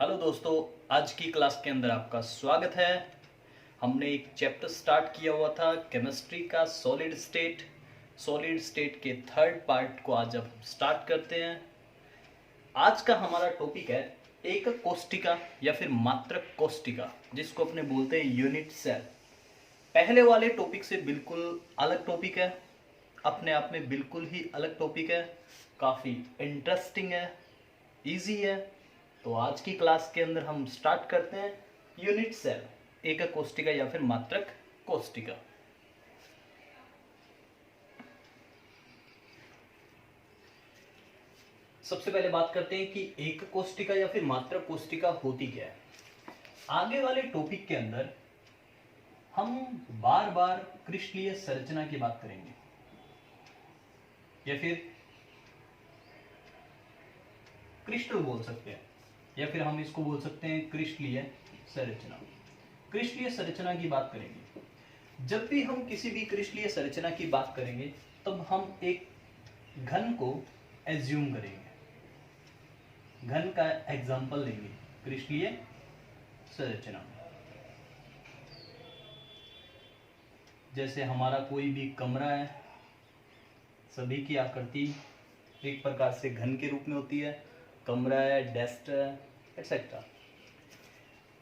Hello दोस्तों, आज की क्लास के अंदर आपका स्वागत है। हमने एक चैप्टर स्टार्ट किया हुआ था केमिस्ट्री का सॉलिड स्टेट के थर्ड पार्ट को आज अब हम स्टार्ट करते हैं। आज का हमारा टॉपिक है एक कोष्टिका या फिर मात्रक कोष्टिका, जिसको अपने बोलते हैं यूनिट सेल। पहले वाले टॉपिक से बिल्कुल अलग टॉपिक है, अपने आप में बिल्कुल ही अलग टॉपिक है, काफ़ी इंटरेस्टिंग है, इजी है। तो आज की क्लास के अंदर हम स्टार्ट करते हैं यूनिट सेल, एकक कोष्टिका या फिर मात्रक कोष्टिका। सबसे पहले बात करते हैं कि एकक कोष्टिका या फिर मात्रक कोष्टिका होती क्या है। आगे वाले टॉपिक के अंदर हम बार बार क्रिस्टलीय संरचना की बात करेंगे या फिर क्रिस्टल बोल सकते हैं, या फिर हम इसको बोल सकते हैं क्रिस्टलीय संरचना। क्रिस्टलीय संरचना की बात करेंगे। जब भी हम किसी भी क्रिस्टलीय संरचना की बात करेंगे तब हम एक घन को एज्यूम करेंगे, घन का एग्जाम्पल लेंगे क्रिस्टलीय संरचना में। जैसे हमारा कोई भी कमरा है, सभी की आकृति एक प्रकार से घन के रूप में होती है। कमरा है, डेस्क है, एक्सेट्रा।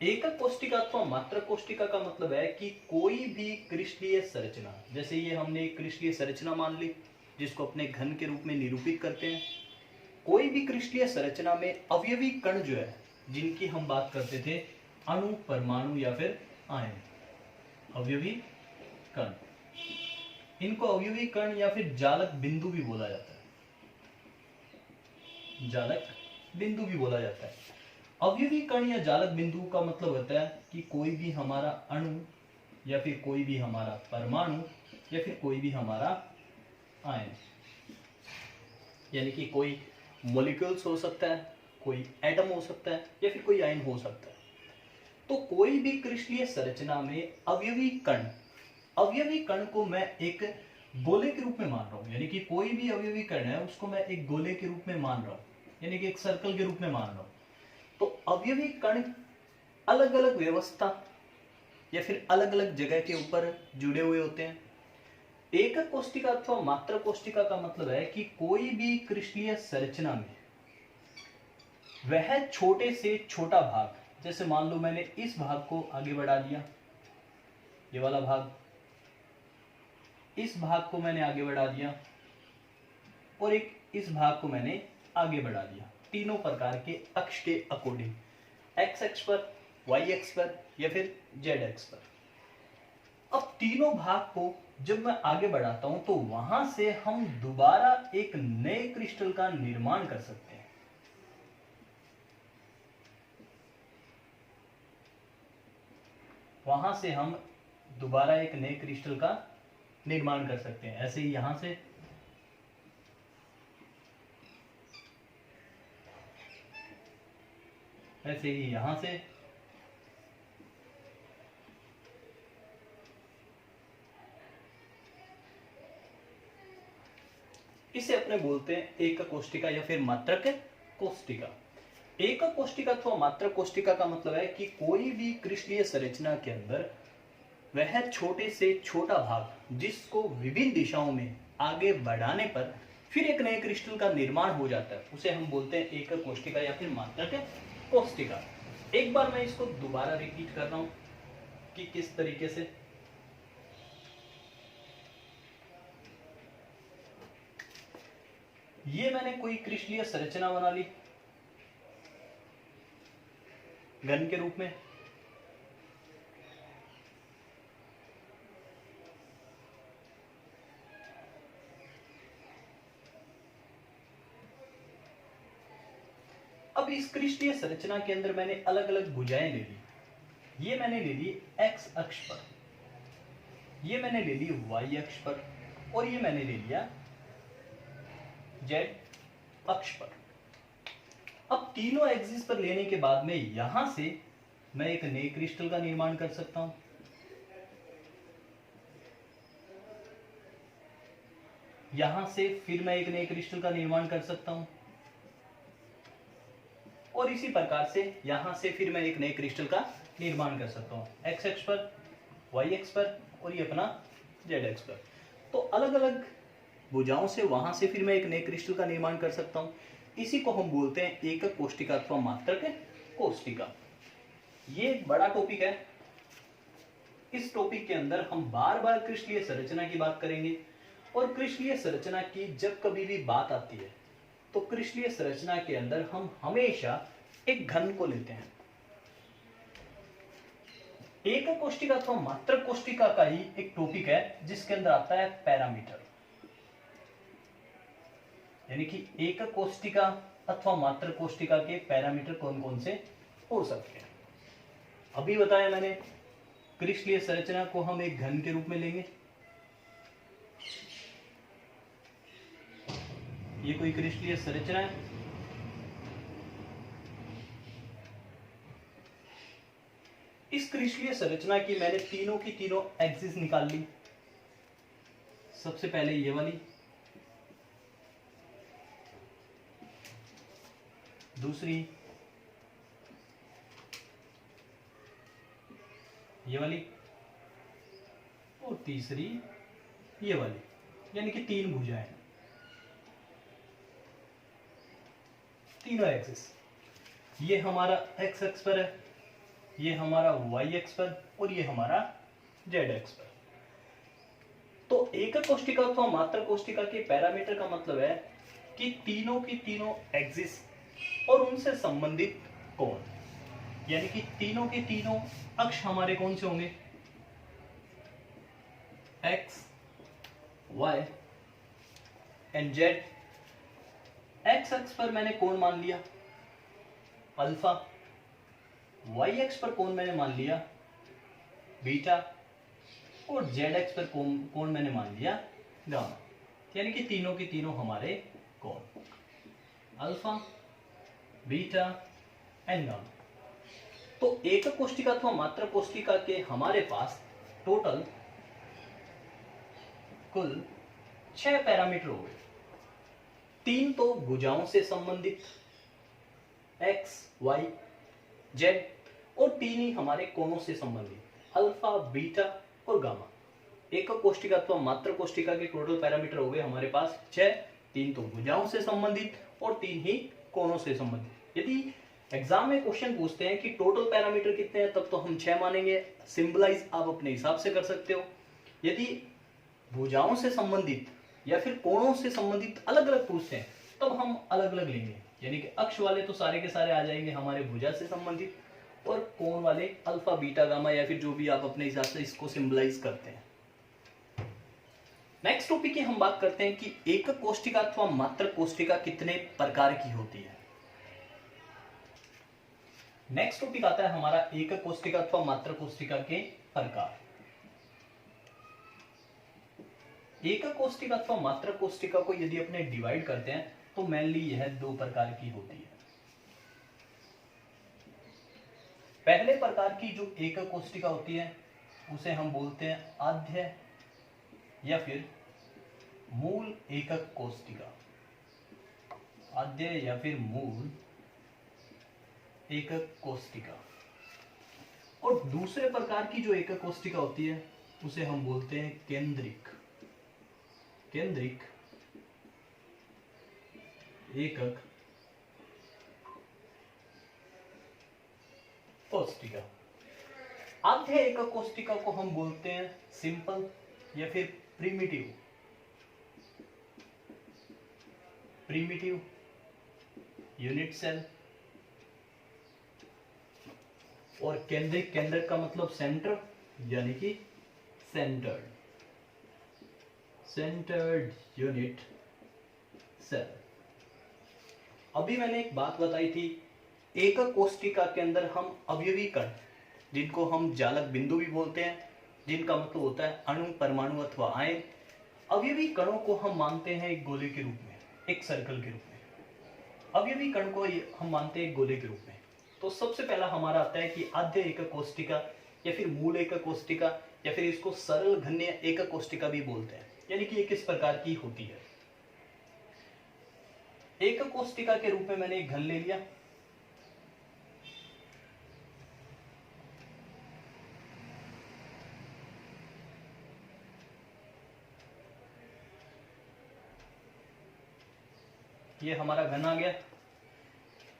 एकक कोष्टिका अथवा मात्रक कोष्टिका का मतलब है कि कोई भी क्रिस्टलीय संरचना, जैसे ये हमने एक क्रिस्टलीय संरचना मान ली जिसको अपने घन के रूप में निरूपित करते हैं। कोई भी क्रिस्टलीय संरचना में अवयवी कण जो है, जिनकी हम बात करते थे अणु, परमाणु या फिर आयन, अवयवी कण, इनको अवयवी कण या फिर जालक बिंदु भी बोला जाता है। जालक बिंदु भी बोला जाता है। अवयवी कण या जालक बिंदु का मतलब होता है कि कोई भी हमारा अणु या फिर कोई भी हमारा परमाणु या फिर कोई भी हमारा आयन, यानी कि कोई मॉलिक्यूल्स हो सकता है, कोई एटम हो सकता है या फिर कोई आयन हो सकता है। तो कोई भी क्रिस्टलीय संरचना में अवयवी कण को मैं एक गोले के रूप में मान रहा हूं, यानी कि कोई भी अवयवी कण है उसको मैं एक गोले के रूप में मान रहा हूं, यानी कि एक सर्कल के रूप में मान रहा हूं। तो अवयवी कण अलग अलग व्यवस्था या फिर अलग अलग जगह के ऊपर जुड़े हुए होते हैं। एकक कोष्टिका अथवा मात्रक कोष्टिका का मतलब है कि कोई भी क्रिस्टलीय संरचना में वह छोटे से छोटा भाग, जैसे मान लो मैंने इस भाग को आगे बढ़ा दिया, ये वाला भाग, इस भाग को मैंने आगे बढ़ा दिया और एक इस भाग को मैंने आगे बढ़ा दिया, तीनों प्रकार के अक्ष के अकॉर्डिंग, एक्स अक्ष पर, वाई अक्ष पर या फिर जेड अक्ष पर। अब तीनों भाग को जब मैं आगे बढ़ाता हूं तो वहां से हम दोबारा एक नए क्रिस्टल का निर्माण कर सकते हैं। वहां से हम दोबारा एक नए क्रिस्टल का निर्माण कर सकते हैं। ऐसे ही यहां से, ऐसे ही यहां से, इसे अपने बोलते हैं एकक कोष्टिका या फिर मात्रक कोष्टिका। एकक कोष्टिका अथवा मात्रक कोष्टिका का मतलब है कि कोई भी क्रिस्टलीय संरचना के अंदर वह छोटे से छोटा भाग जिसको विभिन्न दिशाओं में आगे बढ़ाने पर फिर एक नए क्रिस्टल का निर्माण हो जाता है, उसे हम बोलते हैं एकक कोष्टिका या फिर मात्रक कोष्टिका। एक बार मैं इसको दोबारा रिपीट कर रहा हूं कि किस तरीके से। ये मैंने कोई क्रिस्टलीय संरचना बना ली घन के रूप में। अब इस क्रिस्टलीय संरचना के अंदर मैंने अलग अलग भुजाएं ले ली। ये मैंने ले ली एक्स अक्ष पर, ये मैंने ले ली वाई अक्ष पर और ये मैंने ले लिया जेड अक्ष पर। अब तीनों एक्सिस पर लेने के बाद में यहां से मैं एक नए क्रिस्टल का निर्माण कर सकता हूं। यहां से फिर मैं एक नए क्रिस्टल का निर्माण कर सकता हूं। और इसी प्रकार से यहां से फिर मैं एक नए क्रिस्टल का निर्माण कर सकता हूँ, एक्स एक्स पर, वाई एक्स पर और ये अपना जेड एक्स पर। तो अलग अलग भुजाओं से वहां से फिर मैं एक नए क्रिस्टल का निर्माण कर सकता हूँ। इसी को हम बोलते हैं एकक कोष्टिका अथवा मात्रक कोष्टिका। ये एक बड़ा टॉपिक है। इस टॉपिक के अंदर हम बार बार क्रिस्टलीय संरचना की बात करेंगे, और क्रिस्टलीय संरचना की जब कभी भी बात आती है तो क्रिस्टलीय संरचना के अंदर हम हमेशा एक घन को लेते हैं। एकक कोष्टिका अथवा मात्रक कोष्टिका का ही एक टॉपिक है जिसके अंदर आता है पैरामीटर, यानी कि एकक कोष्टिका अथवा मात्रक कोष्टिका के पैरामीटर कौन कौन से हो सकते हैं। अभी बताया मैंने, क्रिस्टलीय संरचना को हम एक घन के रूप में लेंगे। ये कोई क्रिस्टलीय संरचना है। इस क्रिस्टलीय संरचना की मैंने तीनों की तीनों एक्सिस निकाल ली। सबसे पहले ये वाली, दूसरी ये वाली और तीसरी ये वाली, यानी कि तीन भुजाएं, तीनों एक्सिस। ये हमारा एक्स एक्स पर है, ये हमारा वाई एक्स पर और ये हमारा जेड एक्स पर। तो एकक कोष्टिका अथवा मात्रक कोष्टिका के पैरामीटर का मतलब है कि तीनों की तीनों एक्सिस और उनसे संबंधित कोण, यानी कि तीनों के तीनों अक्ष हमारे कौन से होंगे, X, Y and Z. X अक्ष पर मैंने कोण मान लिया अल्फा, वाई एक्स पर कोण मैंने मान लिया बीटा और जेड एक्स पर कोण मैंने मान लिया गामा, यानी कि तीनों के तीनों हमारे कोण अल्फा, बीटा एंड गामा। तो एकक कोष्टिका अथवा मात्रक कोष्टिका के हमारे पास टोटल कुल 6 पैरामीटर हो गए। 3 तो भुजाओं से संबंधित एक्स, वाई, जेड, और 3 ही हमारे कोणों से संबंधित अल्फा, बीटा और गामा। एकक कोष्टिका अथवा मात्रक कोष्टिका के टोटल पैरामीटर हो गए हमारे पास 6। 3 तो भुजाओं से संबंधित और 3 ही कोणों से संबंधित। यदि एग्जाम में क्वेश्चन पूछते हैं कि टोटल पैरामीटर कितने हैं, तब तो हम 6 मानेंगे। सिंबलाइज आप अपने हिसाब से कर सकते हो। यदि भुजाओं से संबंधित या फिर कोणों से संबंधित अलग अलग पूछते हैं तब हम अलग अलग लेंगे, यानी कि अक्ष वाले तो सारे के सारे आ जाएंगे हमारे भुजा से संबंधित, और कोण वाले अल्फा, बीटा, गामा या फिर जो भी आप अपने हिसाब से इसको सिंबलाइज करते हैं। नेक्स्ट टॉपिक की हम बात करते हैं कि एकक कोष्टिका अथवा मात्रक कोष्टिका कितने प्रकार की होती है। नेक्स्ट टॉपिक आता है हमारा एकक कोष्टिका अथवा मात्रक कोष्टिका के प्रकार। एकक कोष्टिका अथवा मात्रक कोष्टिका को यदि अपने डिवाइड करते हैं तो मेनली यह 2 प्रकार की होती है। पहले प्रकार की जो एकक कोष्टिका होती है उसे हम बोलते हैं आद्य या फिर मूल एकक कोष्टिका। आद्य या फिर मूल एकक कोष्टिका। और दूसरे प्रकार की जो एकक कोष्टिका होती है उसे हम बोलते हैं केंद्रिक एकक कोष्टिका। आद्य एकक कोष्टिका को हम बोलते हैं सिंपल या फिर प्रिमिटिव यूनिट सेल। और केंद्रक का मतलब सेंटर, यानी कि सेंटर्ड यूनिट सेल। अभी मैंने एक बात बताई थी, एकक कोष्टिका के अंदर हम अवयवी कण, जिनको हम जालक बिंदु भी बोलते हैं, जिनका मतलब होता है अणु, परमाणु अथवा आयन, अवयवी कणों को हम मानते हैं एक गोले के रूप में, एक सर्कल के रूप में। अवयवी कण को हम मानते हैं एक गोले के रूप में। तो सबसे पहला हमारा आता है कि आद्य एकक कोष्टिका या फिर मूल एकक कोष्टिका, या फिर इसको सरल घन्य एकक कोष्टिका भी बोलते हैं, यानी कि ये किस प्रकार की होती है। एकक कोष्टिका के रूप में मैंने एक घन ले लिया, ये हमारा घन आ गया।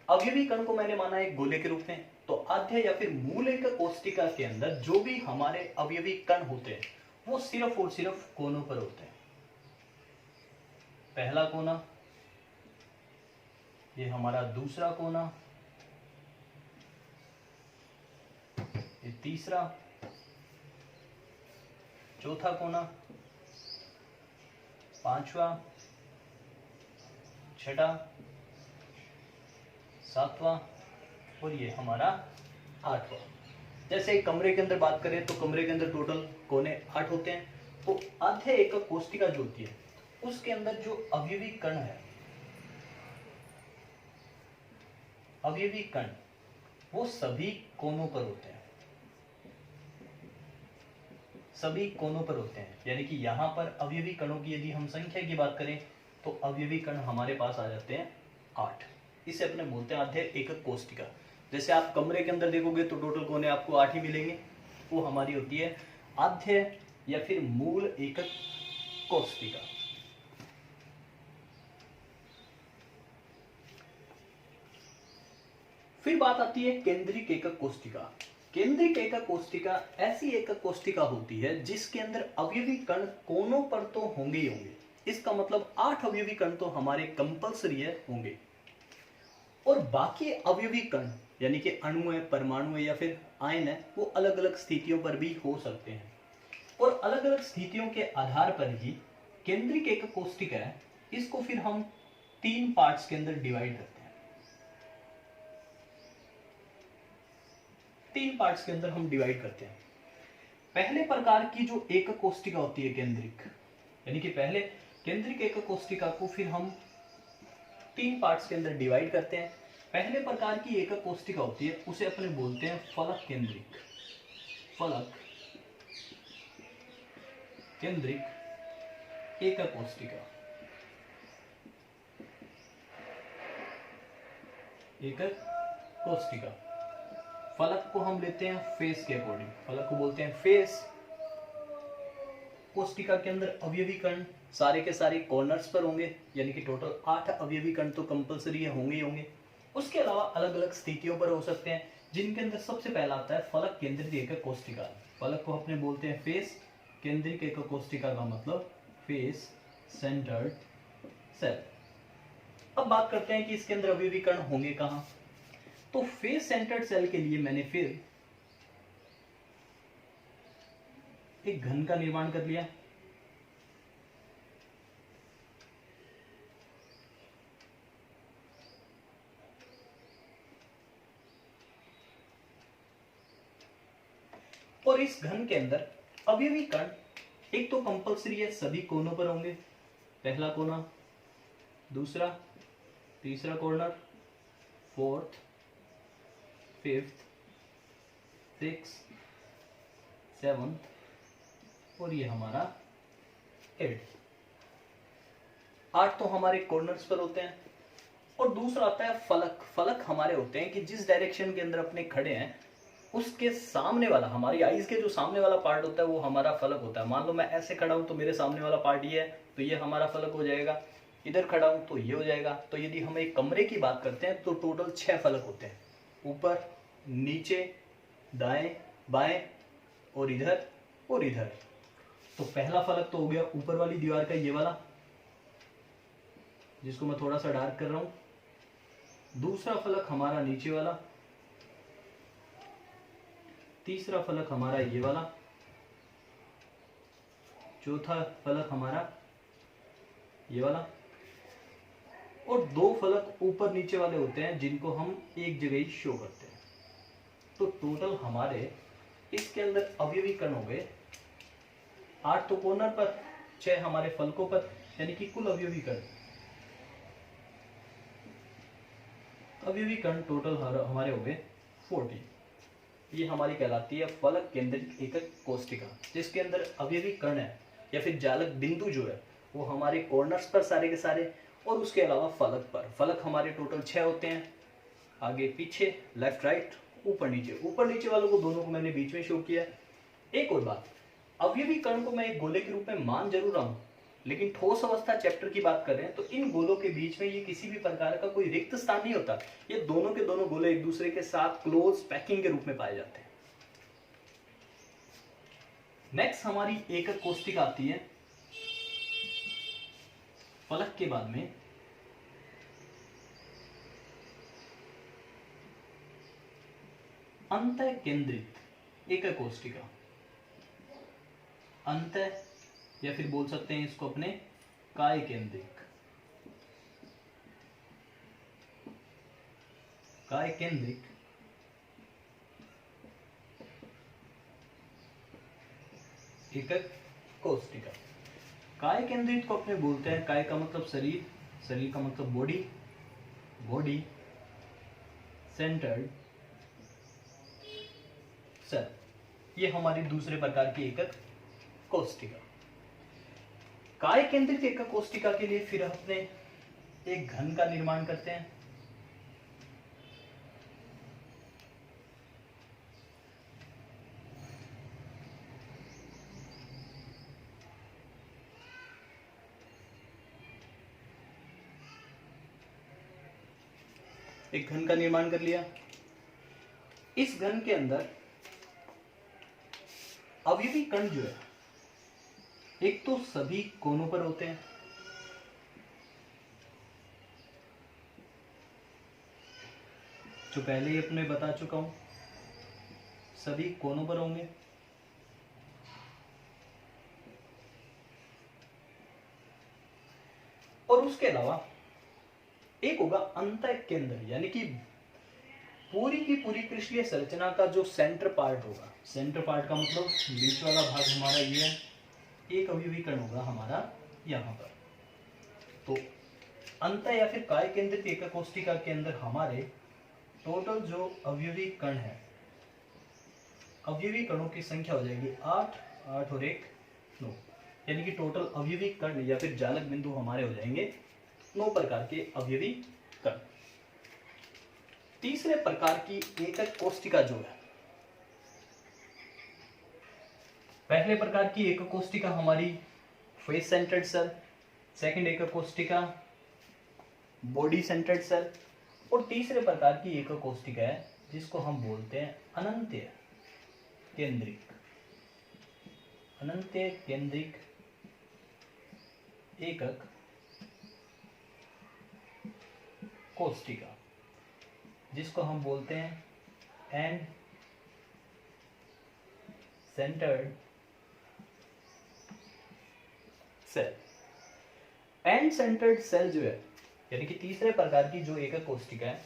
अवयवी कण को मैंने माना एक गोले के रूप में, तो आध्य या फिर मूल एक कोष्टिका के अंदर जो भी हमारे अवयवी कण होते हैं वो सिर्फ और सिर्फ कोनों पर होते हैं। पहला कोना, ये हमारा दूसरा कोना, ये तीसरा, चौथा कोना, पांचवा, छठा, सातवां और ये हमारा आठवां। जैसे एक कमरे के अंदर बात करें तो कमरे के अंदर टोटल कोने 8 होते हैं। तो आध्य एकक कोष्टिका जो होती है उसके अंदर जो अवयवी कण है, अवयवी कण वो सभी कोनों पर होते हैं, सभी कोनों पर होते हैं। यानी कि यहां पर अवयवी कणों की यदि हम संख्या की बात करें तो अवयवी कण हमारे पास आ जाते हैं 8। इसे अपने बोलते हैं आध्य एकक कोष्टिका। जैसे आप कमरे के अंदर देखोगे तो टोटल कोने आपको 8 ही मिलेंगे, वो हमारी होती है आध्य या फिर मूल एकक कोष्टिका। फिर बात आती है केंद्रिक एकक कोष्टिका। केंद्रिक एकक कोष्टिका ऐसी एकक कोष्टिका होती है जिसके अंदर अवयवी कण कोनों पर तो होंगे ही होंगे। इसका मतलब 8 अवयवी कण तो हमारे कंपल्सरी है होंगे, और बाकी अवयवी कण यानी कि अणु है, परमाणु है या फिर आयन है, वो अलग अलग स्थितियों पर भी हो सकते हैं। और अलग अलग स्थितियों के आधार पर ही केंद्रिक एकक कोष्टिका है, इसको फिर हम 3 पार्ट्स के अंदर डिवाइड करते हैं। 3 पार्ट्स के अंदर हम डिवाइड करते हैं। पहले प्रकार की जो एकक कोष्टिका होती है केंद्रिक, यानी कि पहले केंद्रिक एकक कोष्टिका को फिर हम 3 पार्ट्स के अंदर डिवाइड करते हैं। पहले प्रकार की एकक कोष्टिका होती है उसे अपने बोलते हैं फलक केंद्रिक। फलक केंद्रिक एकक कोष्टिका। एकक कोष्टिका फलक को हम लेते हैं फेस के अकॉर्डिंग, फलक को बोलते हैं फेस। कोष्टिका के अंदर अवयवी कण सारे के सारे कॉर्नर्स पर होंगे, यानी कि टोटल 8 अवयवी कण तो कंपल्सरी होंगे ही होंगे। उसके अलावा अलग अलग स्थितियों पर हो सकते हैं, जिनके अंदर सबसे पहला आता है फलक केंद्रित एकक कोष्टिका। फलक को अपने बोलते हैं फेस केंद्रित एकक कोष्टिका का मतलब फेस सेंटर्ड सेल। अब बात करते हैं कि इसके अंदर अवयवी कण होंगे कहां। तो फेस सेंटर्ड सेल के लिए मैंने फिर एक घन का निर्माण कर लिया। और इस घन के अंदर अवयवी कण एक तो कंपल्सरी है, सभी कोनों पर होंगे। पहला कोना, दूसरा, तीसरा corner, fourth, fifth, six, seventh और ये हमारा 8। 8 तो हमारे कॉर्नर्स पर होते हैं। और दूसरा आता है फलक। फलक हमारे होते हैं कि जिस डायरेक्शन के अंदर अपने खड़े हैं उसके सामने वाला, हमारी आईज के जो सामने वाला पार्ट होता है वो हमारा फलक होता है। मान लो मैं ऐसे खड़ा हूं तो मेरे सामने वाला पार्ट ये है, तो ये हमारा फलक हो जाएगा। इधर खड़ा हूं तो ये हो जाएगा। तो यदि हम एक कमरे की बात करते हैं तो टोटल 6 फलक होते हैं, ऊपर, नीचे, दाएं, बाएं और इधर और इधर। तो पहला फलक तो हो गया ऊपर वाली दीवार का ये वाला, जिसको मैं थोड़ा सा डार्क कर रहा हूं। दूसरा फलक हमारा नीचे वाला, तीसरा फलक हमारा ये वाला, चौथा फलक हमारा ये वाला और 2 फलक ऊपर नीचे वाले होते हैं जिनको हम एक जगह ही शो करते हैं। तो टोटल हमारे इसके अंदर अवयवी कण हो गए 8 तो कॉर्नर पर, 6 हमारे फलकों पर, यानी कि कुल अवयवी कण टोटल हमारे हो गए 40। ये हमारी कहलाती है फलक केंद्रित एकक कोष्टिका, जिसके अंदर अवयवी कण है या फिर जालक बिंदु जो है वो हमारे कॉर्नर्स पर सारे के सारे, और उसके अलावा फलक पर। फलक हमारे टोटल 6 होते हैं, आगे पीछे, लेफ्ट राइट, ऊपर नीचे। ऊपर नीचे वालों को दोनों को मैंने बीच में शो किया। एक और बात, अवयवी कण को मैं एक गोले के रूप में मान जरूर रहा हूं, लेकिन ठोस अवस्था चैप्टर की बात कर रहे हैं तो इन गोलों के बीच में ये किसी भी प्रकार का कोई रिक्त स्थान नहीं होता। ये दोनों के दोनों गोले एक दूसरे के साथ क्लोज पैकिंग के रूप में पाए जाते हैं। नेक्स्ट हमारी एकक कोष्ठिका आती है फलक के बाद में। अंतः केंद्रित एकक कोष्ठिका, अंतः या फिर बोल सकते हैं इसको अपने काय केंद्रिक, काय केंद्रिक एकक कोष्ठिका। काय केंद्रित को अपने बोलते हैं, काय का मतलब शरीर, शरीर का मतलब बॉडी, बॉडी सेंटर्ड सेल, ये हमारी दूसरे प्रकार की एकक कोष्ठिका। काय केंद्रित एकक कोष्ठिका के लिए फिर अपने एक घन का निर्माण करते हैं। एक घन का निर्माण कर लिया। इस घन के अंदर अवयवी कण जो है एक तो सभी कोनों पर होते हैं, जो पहले ही अपने बता चुका हूं, सभी कोनों पर होंगे। और उसके अलावा एक होगा अंतः केंद्र, यानी कि पूरी की पूरी पृष्ठीय संरचना का जो सेंटर पार्ट होगा, सेंटर पार्ट का मतलब बीच वाला भाग हमारा ये है, एक अवयवी कण होगा हमारा यहाँ पर। तो अंतः या फिर काय केंद्रित एकक कोष्ठिका के अंदर हमारे टोटल जो अवयवी कण है, अवयवी कणों की संख्या हो जाएगी 8, 8 और 1 9, यानी कि टोटल अवयवी कण या फिर जालक बिंदु हमारे हो जाएंगे 9 प्रकार के अवयवी कण। तीसरे प्रकार की एकक कोष्ठिका जो है, पहले प्रकार की एकक कोष्ठिका हमारी फेस सेंटर्ड सेल, सेकंड एकक कोष्ठिका बॉडी सेंटर्ड सेल, और तीसरे प्रकार की एकक कोष्ठिका है जिसको हम बोलते हैं अनंत्य केंद्रिक, अनंत्य केंद्रिक एकक कोष्ठिका, जिसको हम बोलते हैं end centred cell. End centred cell जो है, यानी कि तीसरे प्रकार की जो एकक कोष्ठिका है,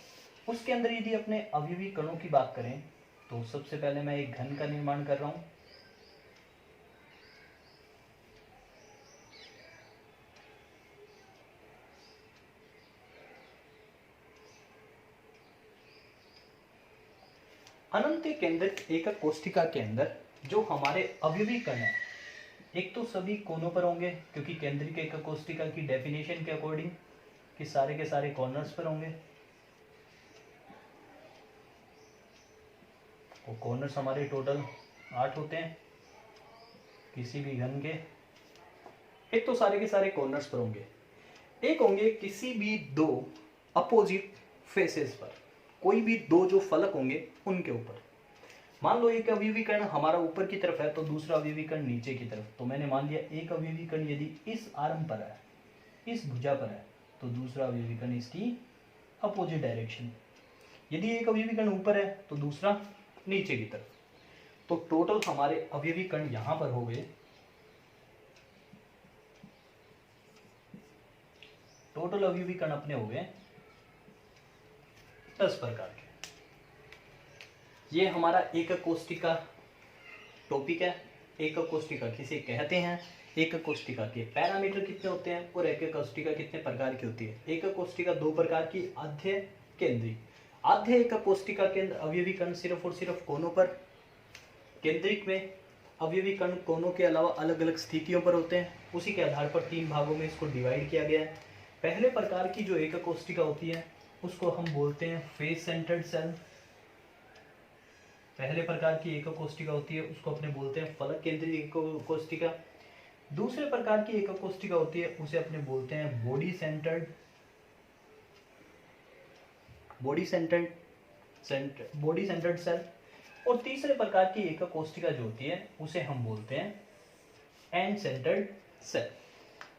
उसके अंदर यदि अपने अवयवी कणों की बात करें तो सबसे पहले मैं एक घन का निर्माण कर रहा हूं। अनंत केंद्रित एकक कोष्ठिका के अंदर जो हमारे अवयवी कण है, एक तो सभी कोनों पर होंगे, क्योंकि केंद्रित एकक कोष्ठिका की डेफिनेशन के अकॉर्डिंग कि सारे के सारे कॉर्नर्स पर होंगे। वो कॉर्नर्स हमारे टोटल 8 होते हैं किसी भी घन के। एक तो सारे के सारे कॉर्नर्स पर होंगे, एक होंगे किसी भी दो अपोजिट फेसेस पर, कोई भी दो जो फलक होंगे उनके ऊपर। मान लो एक अवयवी कण हमारा ऊपर की तरफ है तो दूसरा अवयवी कण नीचे की तरफ। तो मैंने मान लिया एक अवयवी कण यदि इस आर्म पर है, इस भुजा पर है, तो दूसरा अवयवी कण इसकी अपोजिट डायरेक्शन। यदि एक अवयवी कण ऊपर है तो दूसरा नीचे की तरफ। तो टोटल हमारे अवयवी कण यहां पर हो गए, टोटल अवयवी कण अपने हो गए 10 प्रकार के। ये हमारा एकक कोष्ठिका टॉपिक है। एकक कोष्ठिका किसे कहते हैं, एकक कोष्ठिका के पैरामीटर कितने होते हैं और एकक कोष्ठिका कितने प्रकार की होती है। एकक कोष्ठिका 2 प्रकार की, आद्य केंद्रिक। आद्य एकक कोष्ठिका के अंदर अवयवी कण सिर्फ और सिर्फ कोनों पर, केंद्रिक में अवयवी कण कोनों के अलावा अलग अलग स्थितियों पर होते हैं। उसी के आधार पर 3 भागों में इसको डिवाइड किया गया है। पहले प्रकार की जो एकक कोष्ठिका होती है उसको हम बोलते हैं फेस सेंटर्ड सेल। पहले प्रकार की एकक कोष्ठिका होती है उसको अपने बोलते हैं फलक केंद्रित एकक कोष्ठिका। दूसरे प्रकार की एक कोशिका होती है, उसे अपने बोलते हैं बॉडी सेंटर्ड सेल। और तीसरे प्रकार की एक कोशिका जो होती है उसे हम बोलते हैं एंड सेंटर्ड सेल,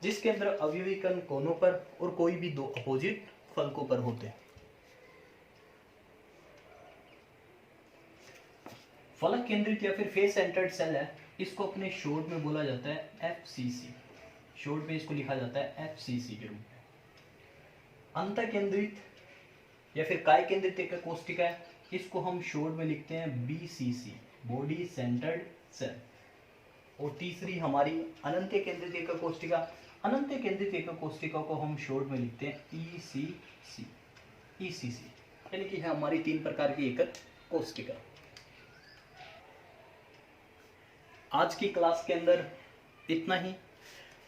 जिसके अंदर अवयवी कण कोनों पर और कोई भी दो अपोजिट फलकों पर होते हैं। फलक केंद्रित या फिर फेस सेंटर्ड सेल है, इसको अपने शॉर्ट में बोला जाता है एफसीसी। शॉर्ट में इसको लिखा जाता है एफसीसी के रूप में। अंत केंद्रित या फिर काय केंद्रित एक कोशिका है, इसको हम शॉर्ट में लिखते हैं बीसीसी, बॉडी सेंटर्ड सेल। और तीसरी हमारी अनंत केंद्रित एक कोशिका, अनंत केंद्रित एक कोशिका को हम शॉर्ट में लिखते हैं ईसीसी, यानी कि है हमारी तीन प्रकार की एक कोशिका। आज की क्लास के अंदर इतना ही।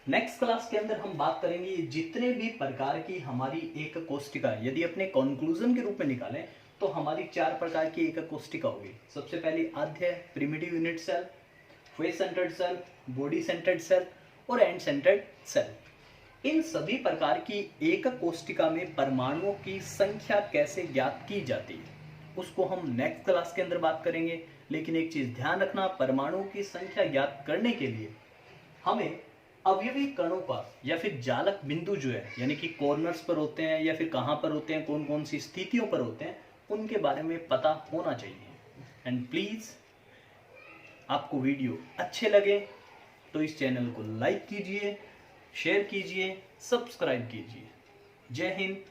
नेक्स्ट क्लास के अंदर हम बात करेंगे जितने भी प्रकार की हमारी एक कोशिका, यदि अपने कंक्लूजन के रूप में निकालें तो हमारी चार प्रकार की एक कोशिका होगी। सबसे पहली आद्य primitive unit cell, face centred cell, body centred cell और एंड सेंटर्ड सेल। इन सभी प्रकार की एक कोशिका में परमाणुओं की संख्या कैसे ज्ञात की जाती है उसको हम नेक्स्ट क्लास के अंदर बात करेंगे। लेकिन एक चीज ध्यान रखना, परमाणुओं की संख्या ज्ञात करने के लिए हमें अवयवी कणों पर या फिर जालक बिंदु जो है, यानी कि कॉर्नर्स पर होते हैं या फिर कहां पर होते हैं, कौन कौन सी स्थितियों पर होते हैं, उनके बारे में पता होना चाहिए। एंड प्लीज आपको वीडियो अच्छे लगे तो इस चैनल को लाइक कीजिए, शेयर कीजिए, सब्सक्राइब कीजिए। जय हिंद,